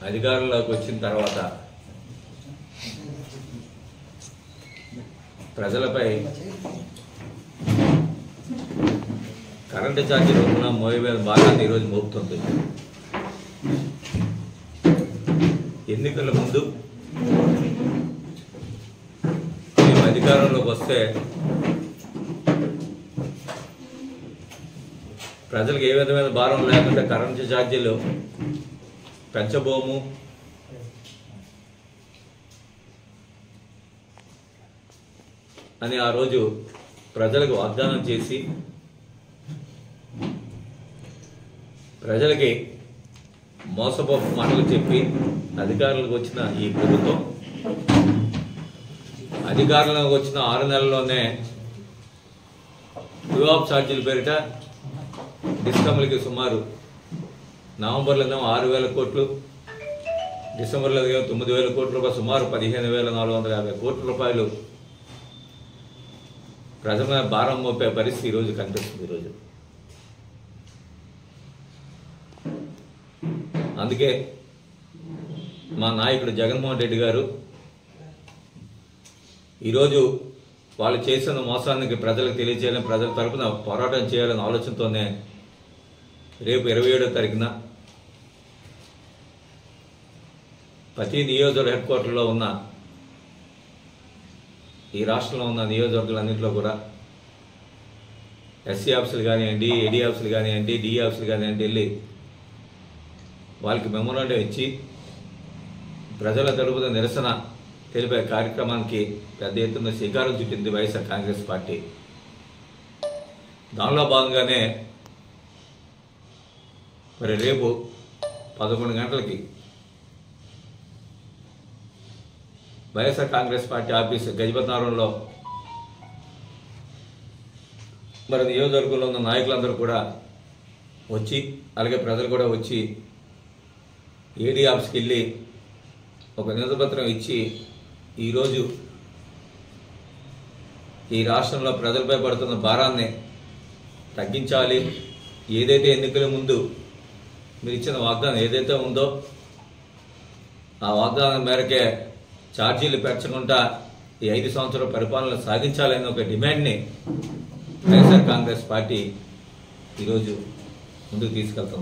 అధికారంలోకి వచ్చిన తర్వాత ప్రజలపై కరెంటు ఛార్జీ రూపంలో మోయవేల భాగాన్ని ఈరోజు మోపుతుంది. ఎన్నికల ముందు మేము అధికారంలోకి వస్తే ప్రజలకు ఏ విధమైన భారం లేకుండా కరెంటు ఛార్జీలు పెంచబోము, అని ఆ రోజు ప్రజలకు వాగ్దానం చేసి ప్రజలకి మోసపోపు మాటలు చెప్పి అధికారులకు వచ్చిన ఈ ప్రభుత్వం అధికారంలోకి వచ్చిన 6 నెలల్లోనే డ్యూఆఫ్ ఛార్జీల పేరిట డిస్కమ్లకి సుమారు నవంబర్లో 6,000 కోట్లు, డిసెంబర్లో 9,000 కోట్ల రూపాయలు, సుమారు 15,450 కోట్ల రూపాయలు ప్రజల మీద భారం మోపే పరిస్థితి ఈరోజు కనిపిస్తుంది. ఈరోజు అందుకే మా నాయకుడు జగన్మోహన్ రెడ్డి గారు ఈరోజు వాళ్ళు చేసిన మోసానికి ప్రజలకు తెలియజేయాలని, ప్రజల తరపున పోరాటం చేయాలనే ఆలోచనతోనే రేపు 27వ తారీఖున ప్రతి నియోజకవర్గ హెడ్ క్వార్టర్లో ఉన్న ఈ రాష్ట్రంలో ఉన్న నియోజకవర్గాలన్నింటిలో కూడా ఎస్సీ ఆఫీసులు కానివ్వండి, ఏడీ ఆఫీసులు కానివ్వండి, డిఈ ఆఫీసులు కానివ్వండి వెళ్ళి వాళ్ళకి మెమోరాండం ఇచ్చి ప్రజల తరపున నిరసన తెలిపే కార్యక్రమానికి పెద్ద ఎత్తున శ్రీకారం చుట్టింది వైఎస్ఆర్ కాంగ్రెస్ పార్టీ. దానిలో భాగంగానే మరి రేపు 11 గంటలకి వైఎస్ఆర్ కాంగ్రెస్ పార్టీ ఆఫీసు గజపతినగరంలో మరి నియోజకవర్గంలో ఉన్న నాయకులందరూ కూడా వచ్చి, అలాగే ప్రజలు కూడా వచ్చి ఏడీ ఆఫీస్కి వెళ్ళి ఒక వినతిపత్రం ఇచ్చి ఈరోజు ఈ రాష్ట్రంలో ప్రజలపై పడుతున్న భారాన్ని తగ్గించాలి, ఏదైతే ఎన్నికల ముందు మీరు ఇచ్చిన వాగ్దానం ఏదైతే ఉందో ఆ వాగ్దానం మేరకే ఛార్జీలు పెంచకుండా ఈ 5 సంవత్సరాల పరిపాలన సాగించాలనే ఒక డిమాండ్ని వైఎస్ఆర్ కాంగ్రెస్ పార్టీ ఈరోజు ముందుకు తీసుకెళ్తుంది.